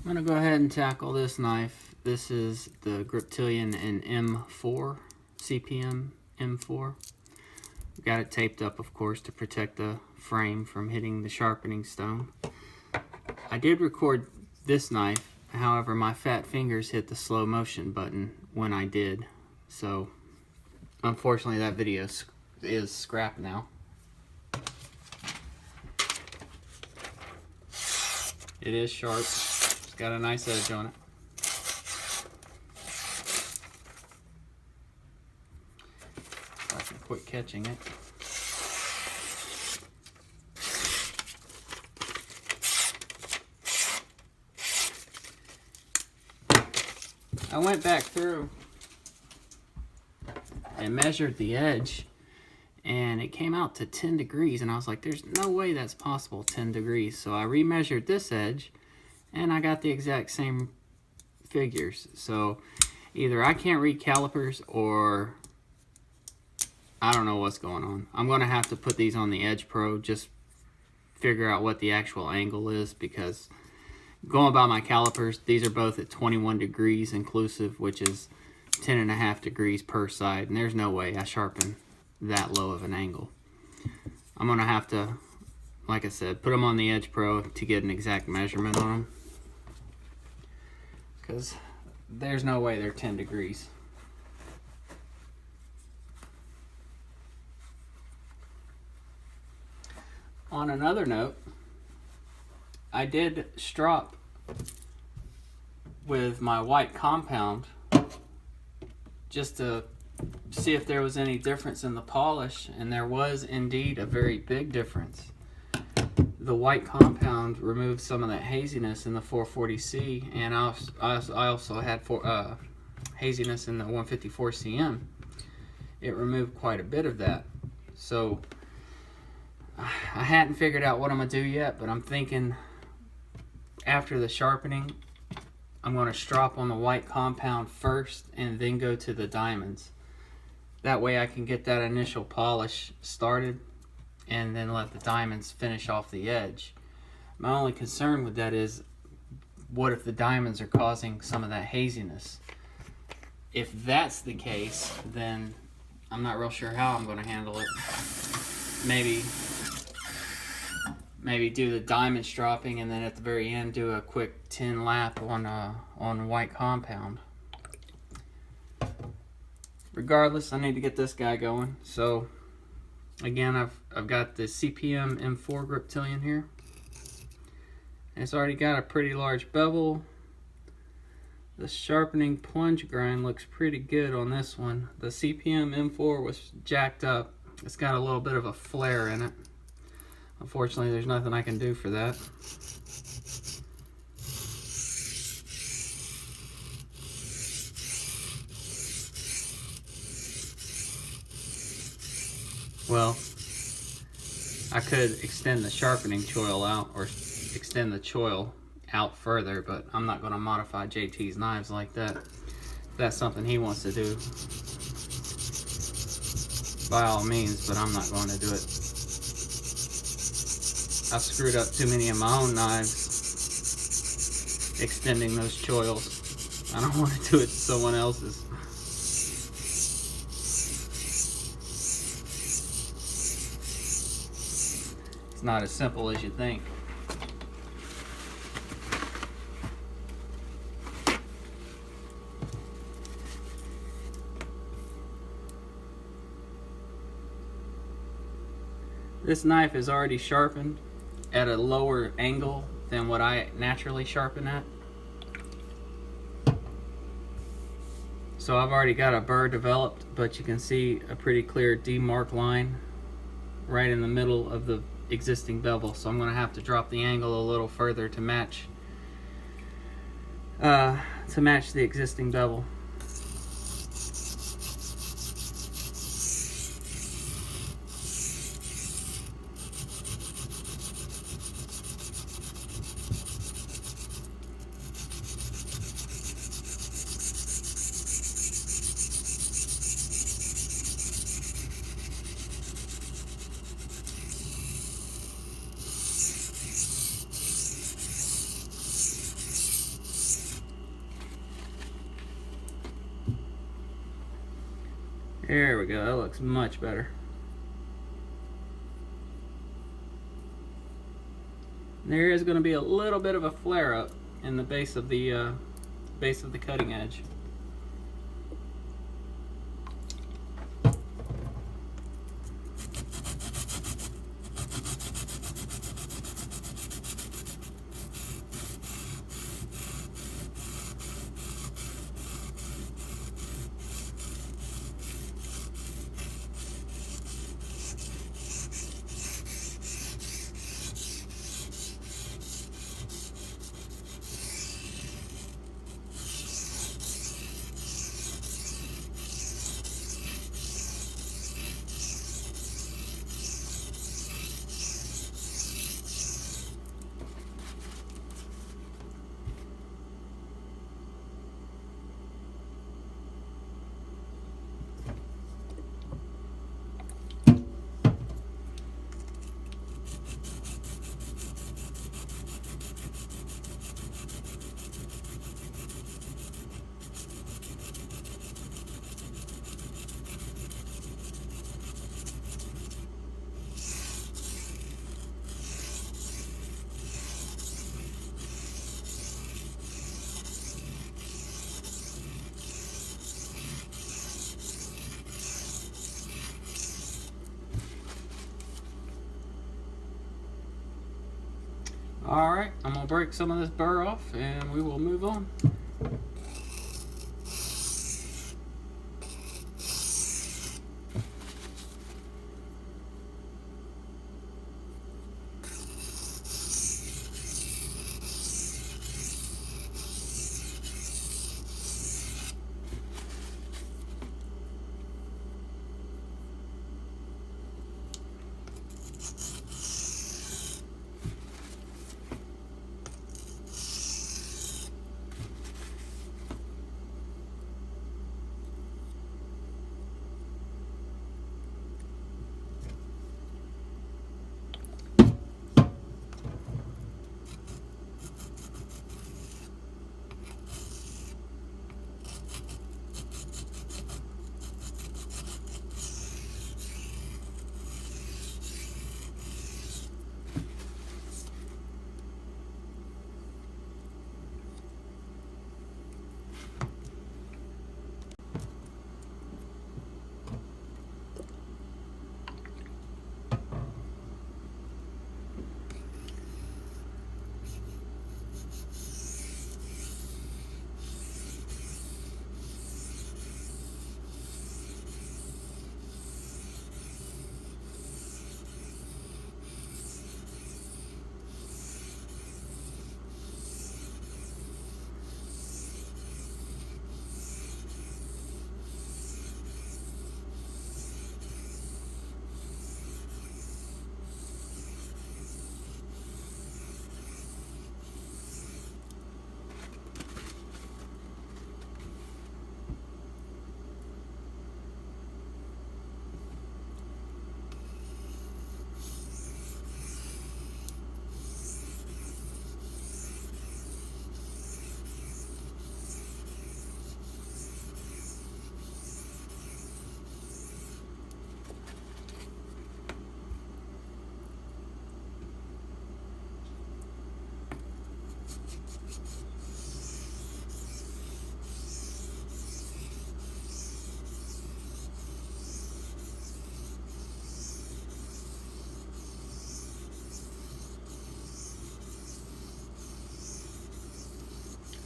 I'm going to go ahead and tackle this knife. This is the Griptilian in M4, Cpm-M4. Got it taped up, of course, to protect the frame from hitting the sharpening stone. I did record this knife, however, my fat fingers hit the slow motion button when I did. So, unfortunately, that video is scrapped now. It is sharp. It's got a nice edge on it. If I can quit catching it. I went back through and measured the edge, and it came out to 10 degrees, and I was like, there's no way that's possible, 10 degrees. So I remeasured this edge, and I got the exact same figures. So either I can't read calipers, or I don't know what's going on. I'm going to have to put these on the Edge Pro, just figure out what the actual angle is, because going by my calipers, these are both at 21 degrees inclusive, which is 10.5 degrees per side, and there's no way I sharpen that low of an angle. I'm going to have to, like I said, put them on the Edge Pro to get an exact measurement on them, because there's no way they're 10 degrees. On another note, I did strop with my white compound just to see if there was any difference in the polish, and there was indeed a very big difference. The white compound removed some of that haziness in the 440C, and I also had haziness in the 154CM. It removed quite a bit of that. So I hadn't figured out what I'm going to do yet, but I'm thinking after the sharpening, I'm going to strop on the white compound first and then go to the diamonds. That way I can get that initial polish started and then let the diamonds finish off the edge. My only concern with that is, what if the diamonds are causing some of that haziness? If that's the case, then I'm not real sure how I'm going to handle it. Maybe do the diamond stropping, and then at the very end do a quick 10 lap on white compound. Regardless, I need to get this guy going. So again, I've got the Cpm-M4 Griptilian here. And it's already got a pretty large bevel. The sharpening plunge grind looks pretty good on this one. The Cpm-M4 was jacked up. It's got a little bit of a flare in it. Unfortunately, there's nothing I can do for that. Well, I could extend the sharpening choil out, or extend the choil out further, but I'm not going to modify JT's knives like that. If that's something he wants to do, by all means, but I'm not going to do it. I've screwed up too many of my own knives extending those choils. I don't want to do it to someone else's. It's not as simple as you think. This knife is already sharpened at a lower angle than what I naturally sharpen at. So I've already got a burr developed, but you can see a pretty clear D-mark line right in the middle of the existing bevel. So I'm going to have to drop the angle a little further to match the existing bevel. There we go, that looks much better. There is going to be a little bit of a flare up in the base of the cutting edge. Alright, I'm going to break some of this burr off and we will move on.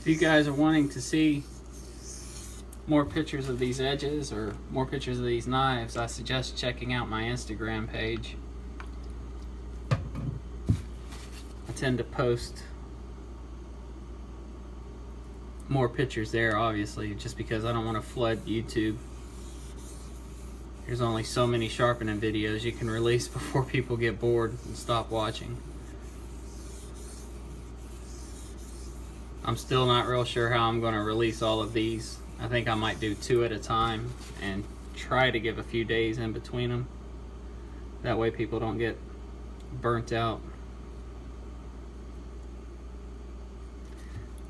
If you guys are wanting to see more pictures of these edges or more pictures of these knives, I suggest checking out my Instagram page. I tend to post more pictures there, obviously, just because I don't want to flood YouTube. There's only so many sharpening videos you can release before people get bored and stop watching. I'm still not real sure how I'm going to release all of these. I think I might do 2 at a time and try to give a few days in between them. That way people don't get burnt out.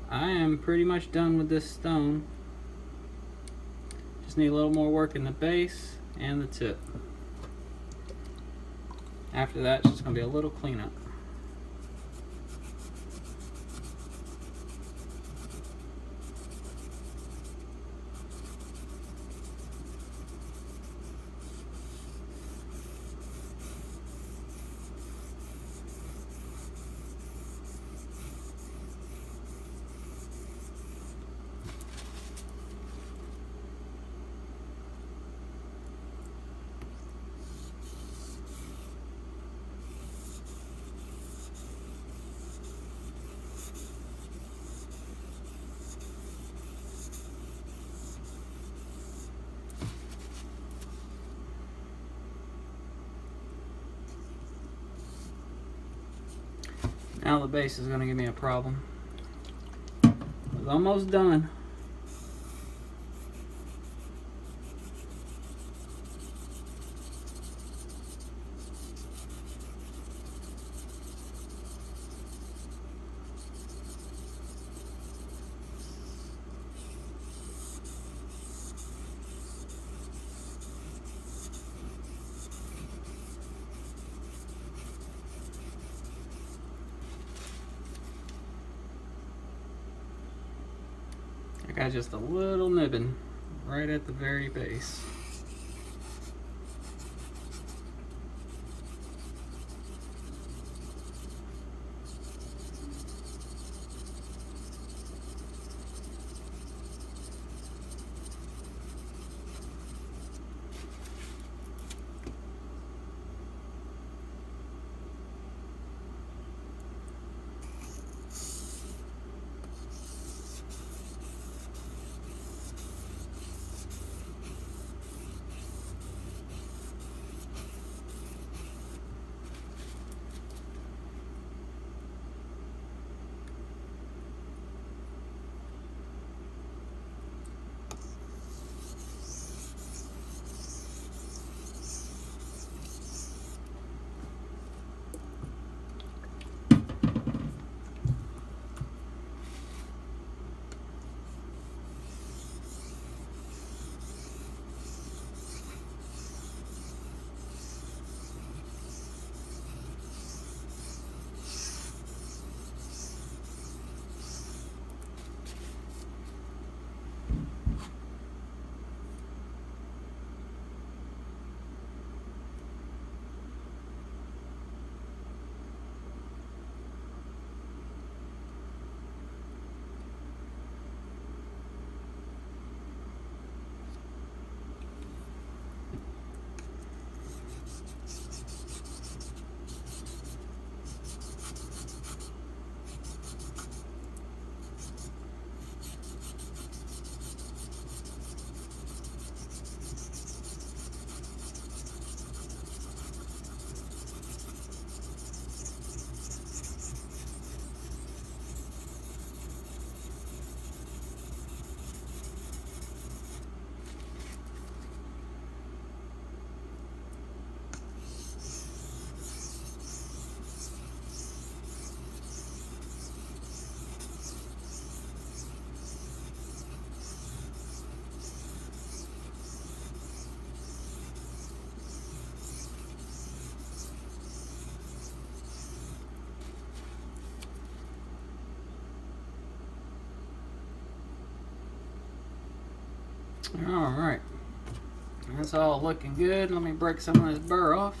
I am pretty much done with this stone. Just need a little more work in the base and the tip. After that, it's just going to be a little cleanup. Now the base is going to give me a problem. It's almost done. I got just a little nibbing right at the very base. Alright, that's all looking good. Let me break some of this burr off.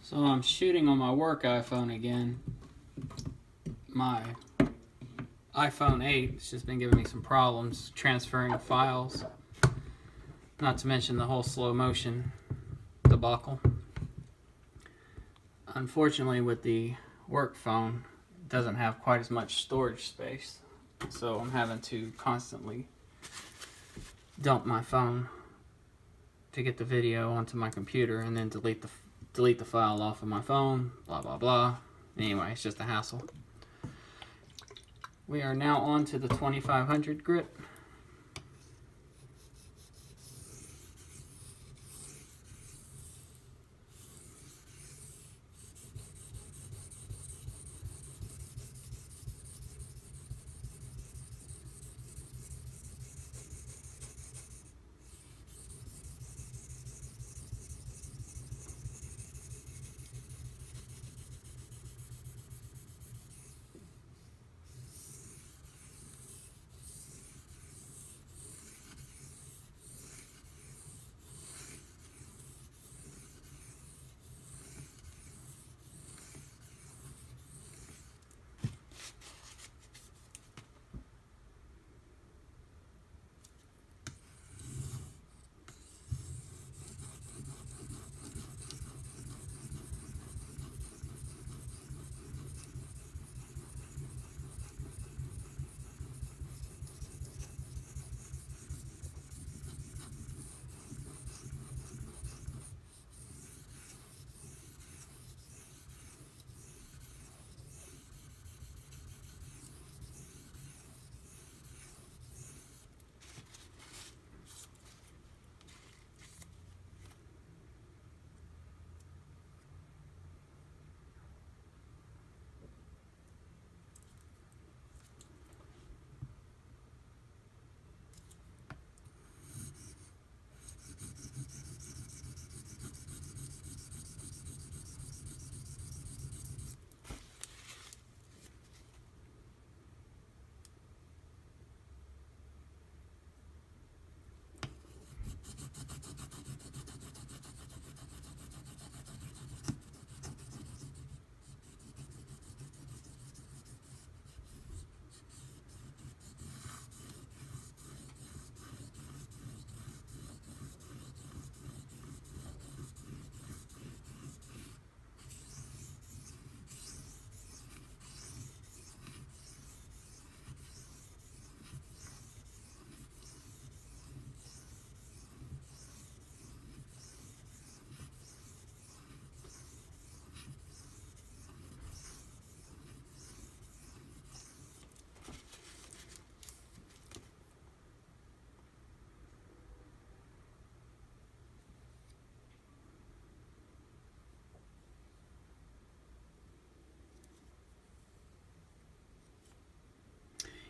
So I'm shooting on my work iPhone again, my iPhone 8. It's just been giving me some problems transferring files. Not to mention the whole slow motion debacle. Unfortunately, with the work phone, it doesn't have quite as much storage space. So I'm having to constantly dump my phone to get the video onto my computer and then delete the file off of my phone, blah blah blah. Anyway, it's just a hassle. We are now on to the 2500 grit.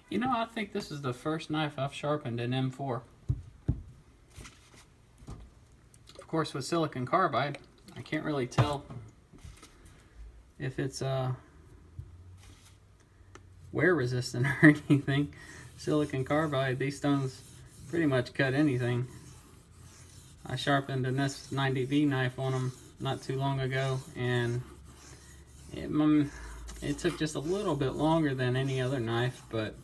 You know, I think this is the first knife I've sharpened in M4. Of course, with silicon carbide, I can't really tell if it's wear resistant or anything. Silicon carbide, these stones pretty much cut anything. I sharpened an S90V knife on them not too long ago, and it took just a little bit longer than any other knife, but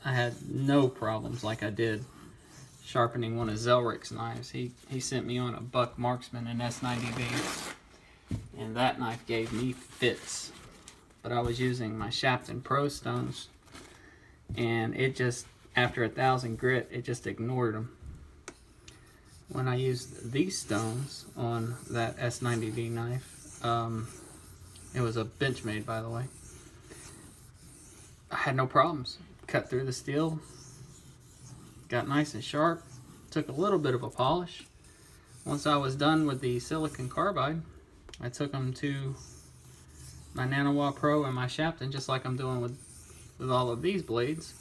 I had no problems like I did sharpening one of Zelrich's knives. He sent me on a buck marksman in S90V, and that knife gave me fits. But I was using my Shapton Pro stones, and it just, after 1,000 grit, it just ignored them. When I used these stones on that S90V knife, it was a Benchmade, by the way, I had no problems. Cut through the steel, got nice and sharp, took a little bit of a polish. Once I was done with the silicon carbide, I took them to my Naniwa Pro and my Shapton, just like I'm doing with all of these blades.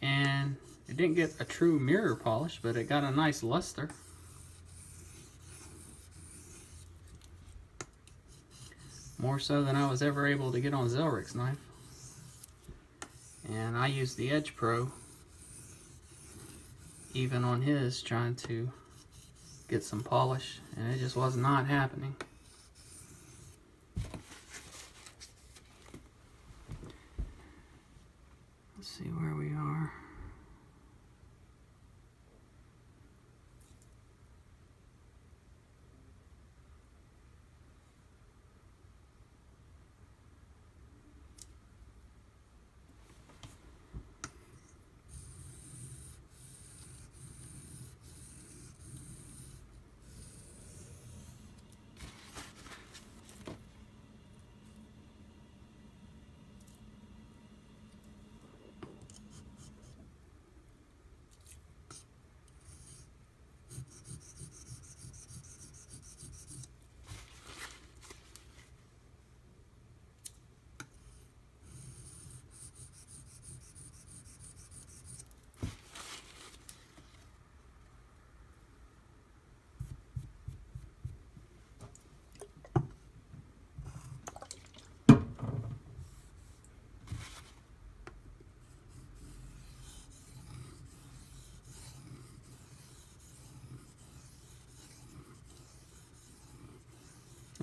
And it didn't get a true mirror polish, but it got a nice luster. More so than I was ever able to get on Zelrich's knife. And I used the Edge Pro even on his, trying to get some polish, and it just was not happening.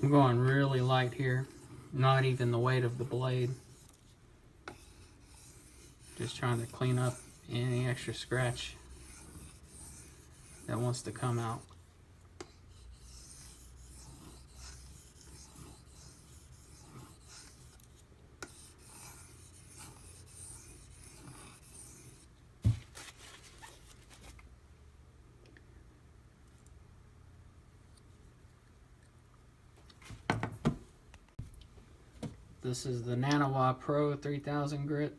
I'm going really light here, not even the weight of the blade. Just trying to clean up any extra scratch that wants to come out. This is the Naniwa Pro 3000 grit.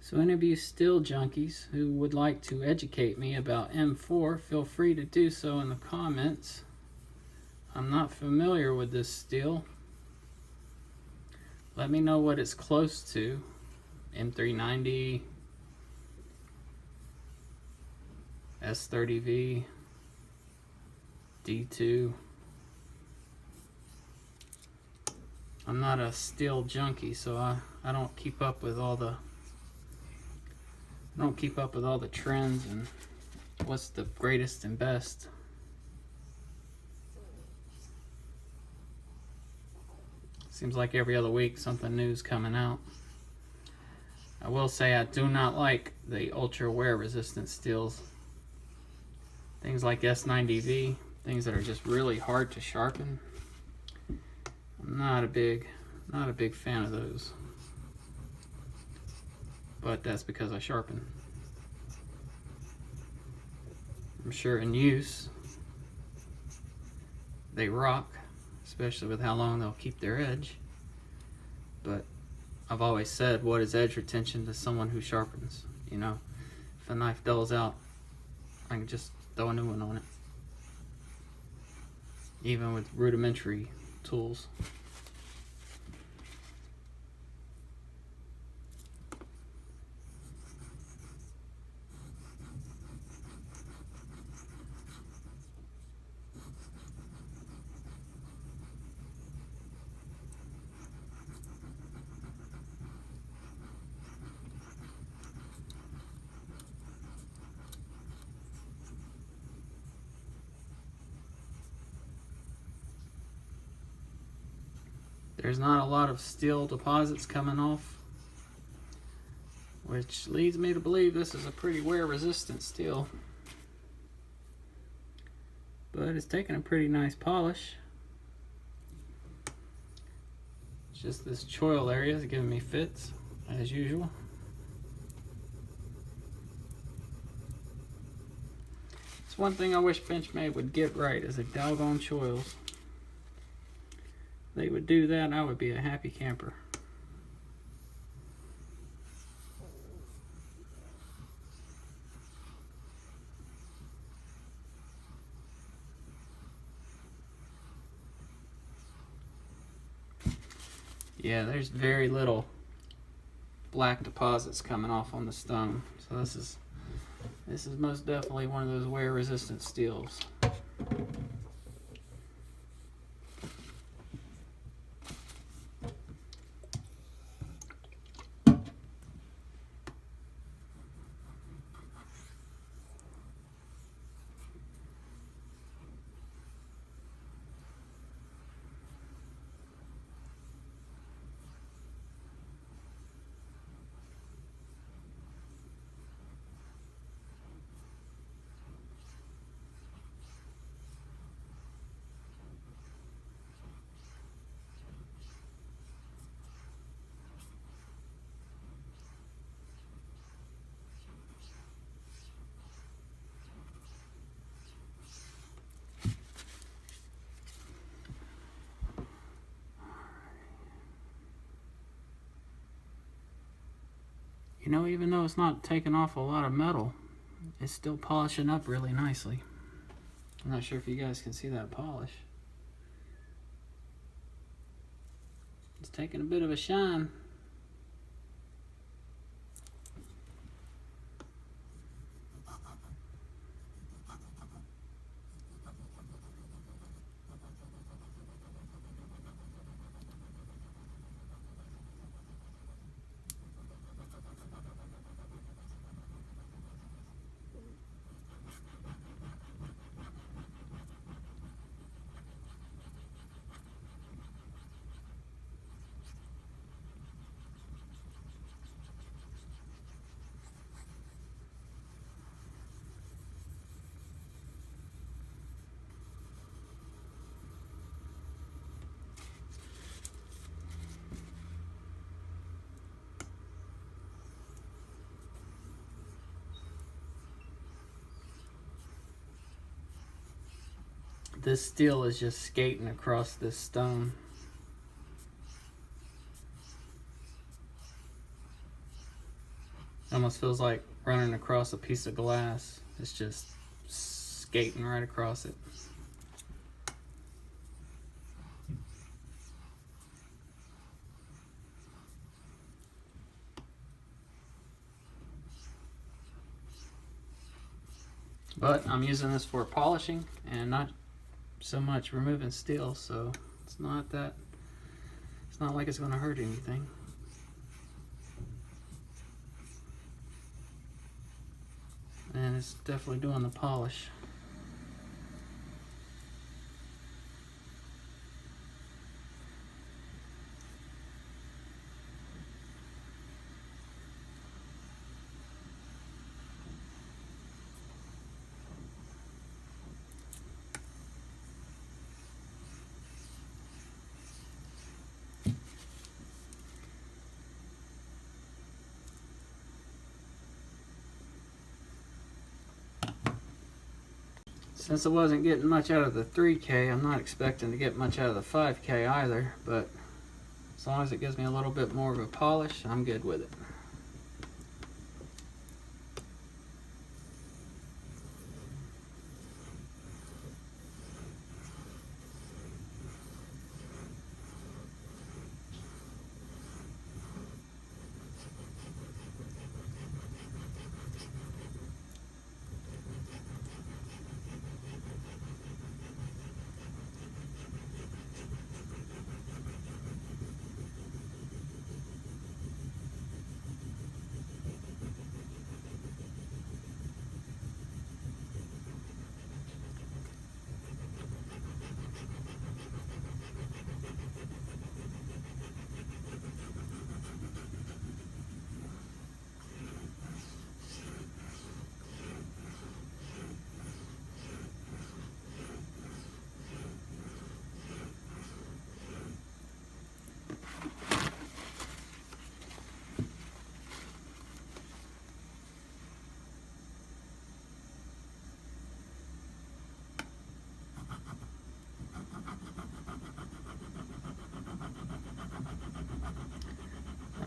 So any of you steel junkies who would like to educate me about M4, feel free to do so in the comments. I'm not familiar with this steel. Let me know what it's close to. M390, S30V, D2. I'm not a steel junkie, so I don't keep up with all the trends and what's the greatest and best. Seems like every other week something new's coming out. I will say I do not like the ultra wear resistant steels. Things like S90V, things that are just really hard to sharpen. I'm not a big fan of those. But that's because I sharpen. I'm sure in use they rock, especially with how long they'll keep their edge. But I've always said, what is edge retention to someone who sharpens? You know, if a knife dulls out, I can just throw a new one on it. Even with rudimentary tools. There's not a lot of steel deposits coming off, which leads me to believe this is a pretty wear resistant steel. But it's taking a pretty nice polish. It's just this choil area is giving me fits, as usual. It's one thing I wish Benchmade would get right, is the doggone choils. They would do that, I would be a happy camper. Yeah, there's very little black deposits coming off on the stone. So this is most definitely one of those wear resistant steels. You know, even though it's not taking off a lot of metal, it's still polishing up really nicely. I'm not sure if you guys can see that polish. It's taking a bit of a shine. This steel is just skating across this stone. It almost feels like running across a piece of glass. It's just skating right across it. But I'm using this for polishing and not so much removing steel, so it's not like it's going to hurt anything. And it's definitely doing the polish. Since I wasn't getting much out of the 3K, I'm not expecting to get much out of the 5K either, but as long as it gives me a little bit more of a polish, I'm good with it.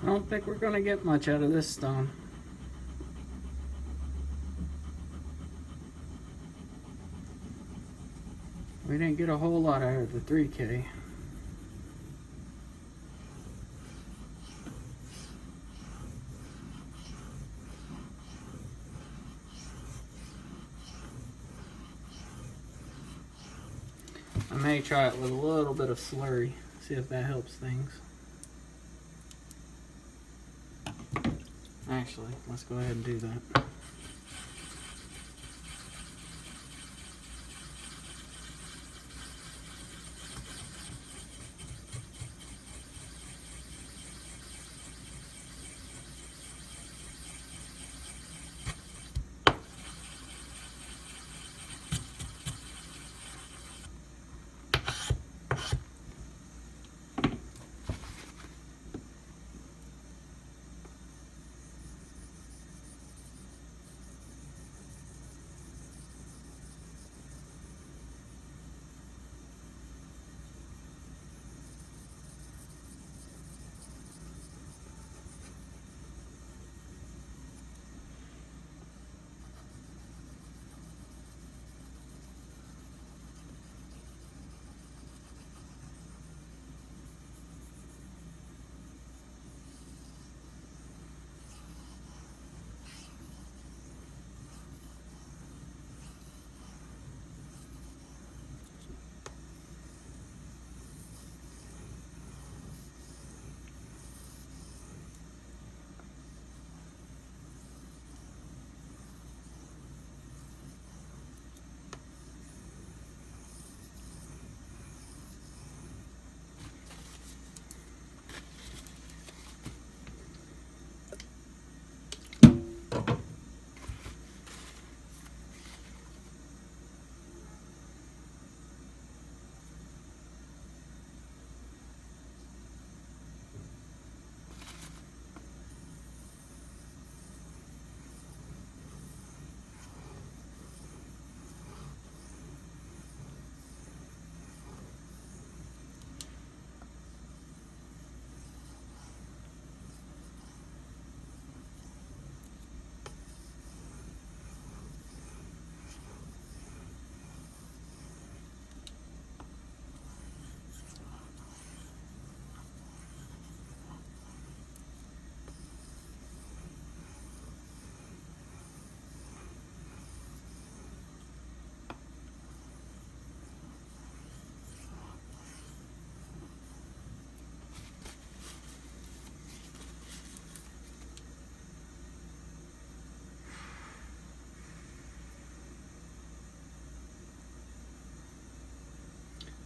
I don't think we're going to get much out of this stone. We didn't get a whole lot out of the 3K. I may try it with a little bit of slurry, see if that helps things. Actually, let's go ahead and do that.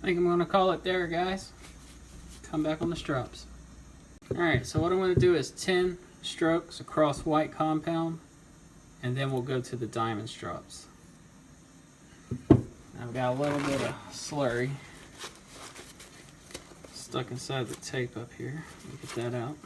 I think I'm going to call it there, guys. Come back on the strops. Alright, so what I'm going to do is 10 strokes across white compound, and then we'll go to the diamond strops. I've got a little bit of slurry stuck inside the tape up here. Get that out.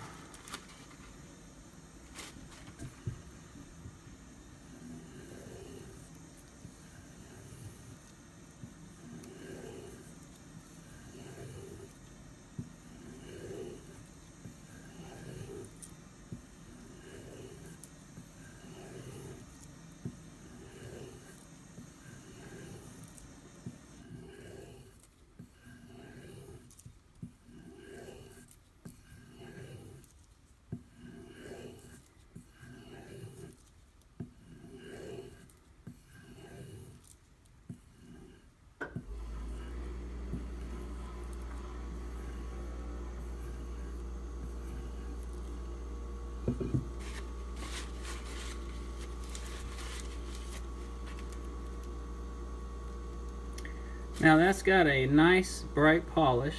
Now that's got a nice bright polish.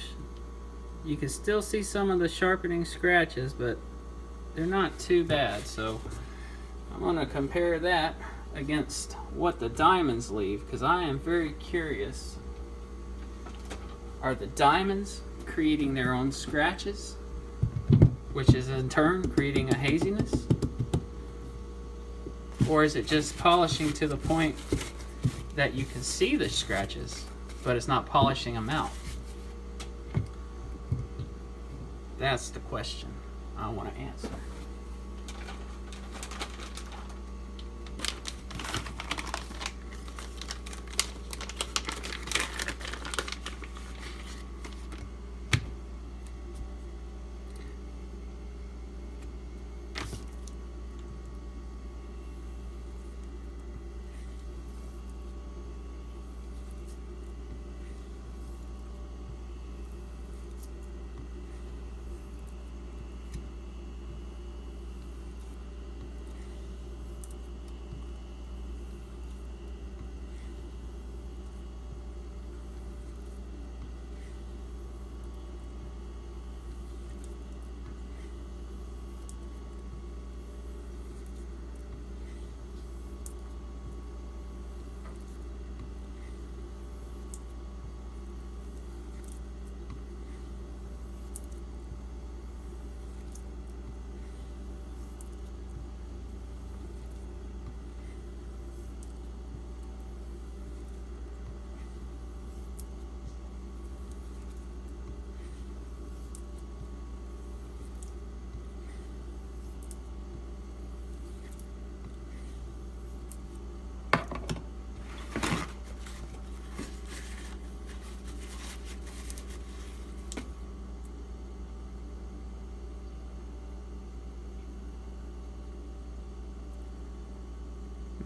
You can still see some of the sharpening scratches, but they're not too bad. So I'm going to compare that against what the diamonds leave, because I am very curious. Are the diamonds creating their own scratches, which is in turn creating a haziness? Or is it just polishing to the point that you can see the scratches, but it's not polishing them out? That's the question I want to answer.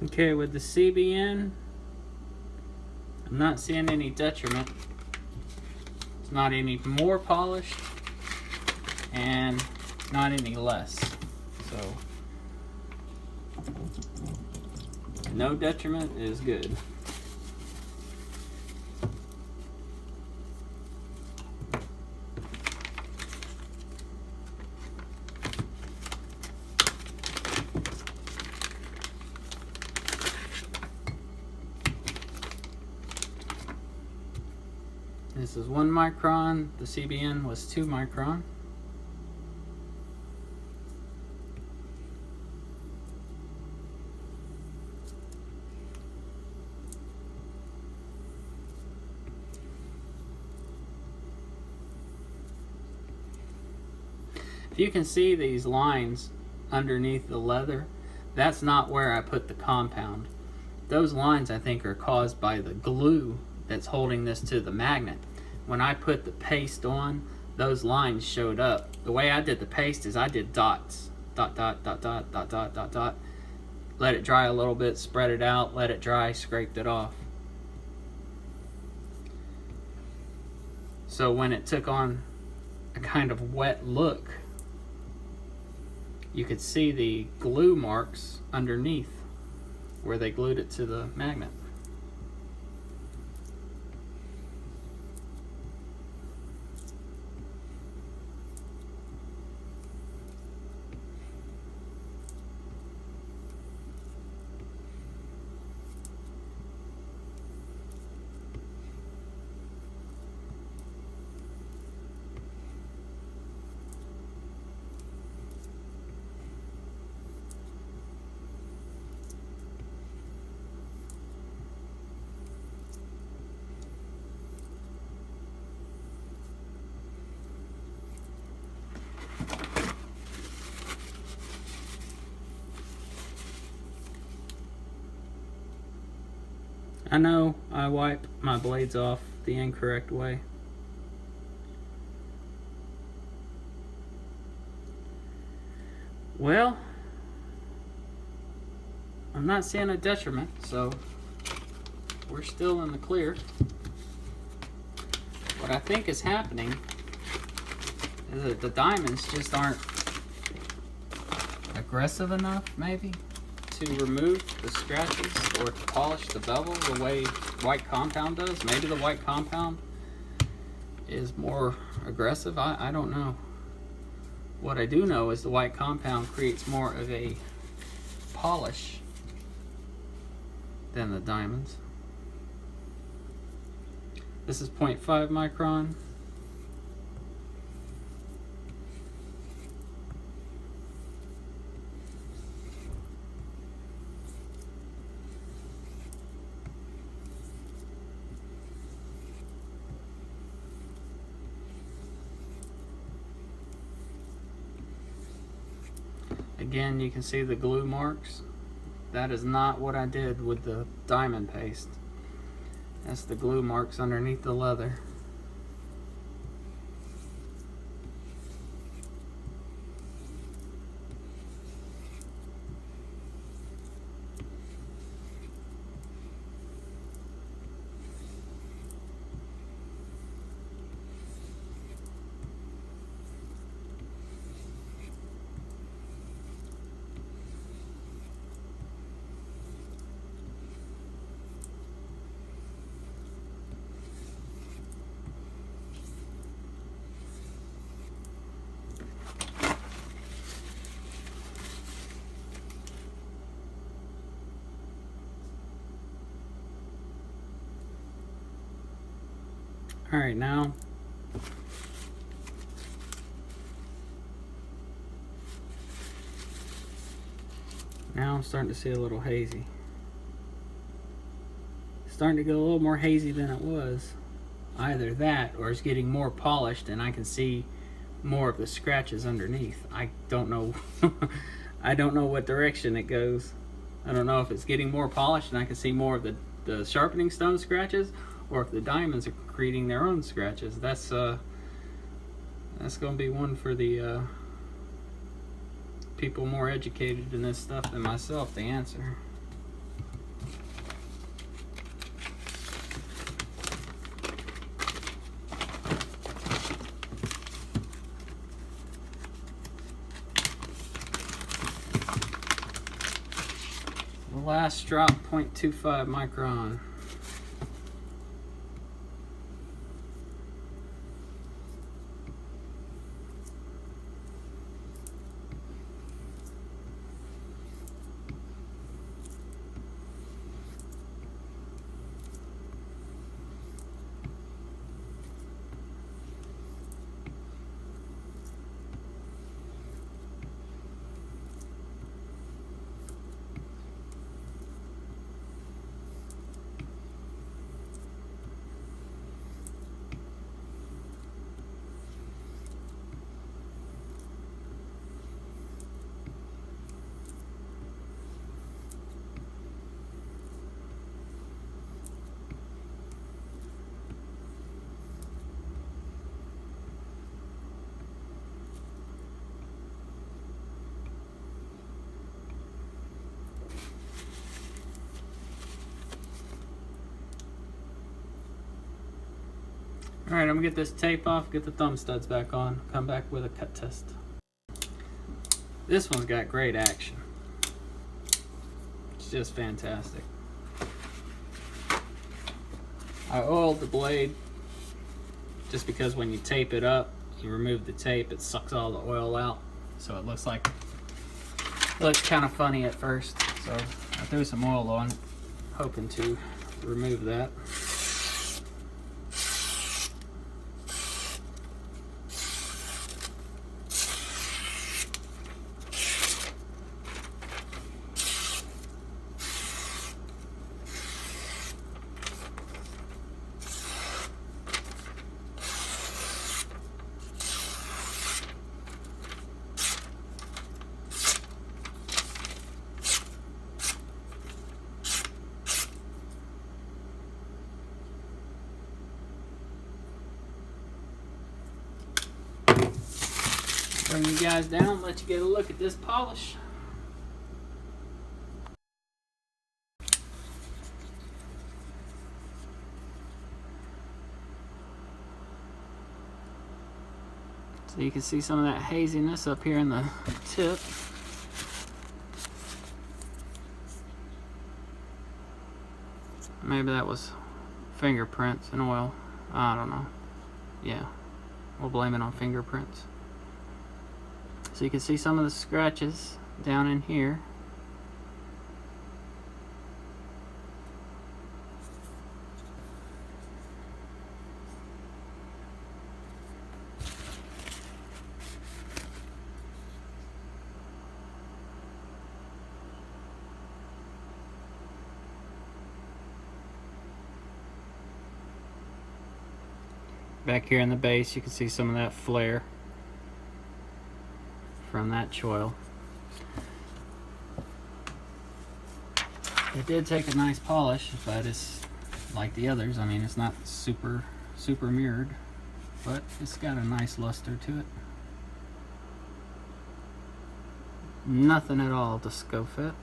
Okay, with the CBN, I'm not seeing any detriment. It's not any more polished and not any less. So, no detriment is good. This is 1 micron, the CBN was 2 micron. If you can see these lines underneath the leather, that's not where I put the compound. Those lines, I think, are caused by the glue that's holding this to the magnet. When I put the paste on, those lines showed up. The way I did the paste is I did dots. Dot, dot, dot, dot, dot, dot, dot, dot. Let it dry a little bit, spread it out, let it dry, scraped it off. So when it took on a kind of wet look, you could see the glue marks underneath where they glued it to the magnet. I know I wipe my blades off the incorrect way. Well, I'm not seeing a detriment, so we're still in the clear. What I think is happening is that the diamonds just aren't aggressive enough, maybe, to remove the scratches or to polish the bevel the way white compound does. Maybe the white compound is more aggressive. I don't know. What I do know is the white compound creates more of a polish than the diamonds. This is 0.5 micron. Again, you can see the glue marks. That is not what I did with the diamond paste. That's the glue marks underneath the leather. All right, now I'm starting to see a little hazy. Starting to get a little more hazy than it was. Either that or it's getting more polished and I can see more of the scratches underneath. I don't know. I don't know what direction it goes. I don't know if it's getting more polished and I can see more of the sharpening stone scratches, or if the diamonds are creating their own scratches. That's going to be one for the people more educated in this stuff than myself to answer. The last Strop 0.25 micron. Alright, I'm going to get this tape off, get the thumb studs back on, come back with a cut test. This one's got great action. It's just fantastic. I oiled the blade just because when you tape it up, you remove the tape, it sucks all the oil out. So it looks kind of funny at first. So I threw some oil on, hoping to remove that. bring you guys down, let you get a look at this polish. So you can see some of that haziness up here in the tip. Maybe that was fingerprints and oil. I don't know. Yeah, we'll blame it on fingerprints. So you can see some of the scratches down in here. Back here in the base, you can see some of that flare from that choil. It did take a nice polish, but it's like the others. I mean, it's not super mirrored, but it's got a nice luster to it. Nothing at all to scoff it.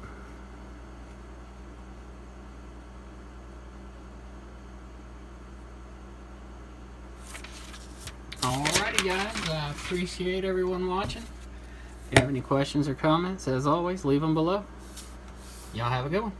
Alrighty guys, I appreciate everyone watching. If you have any questions or comments, as always, leave them below. Y'all have a good one.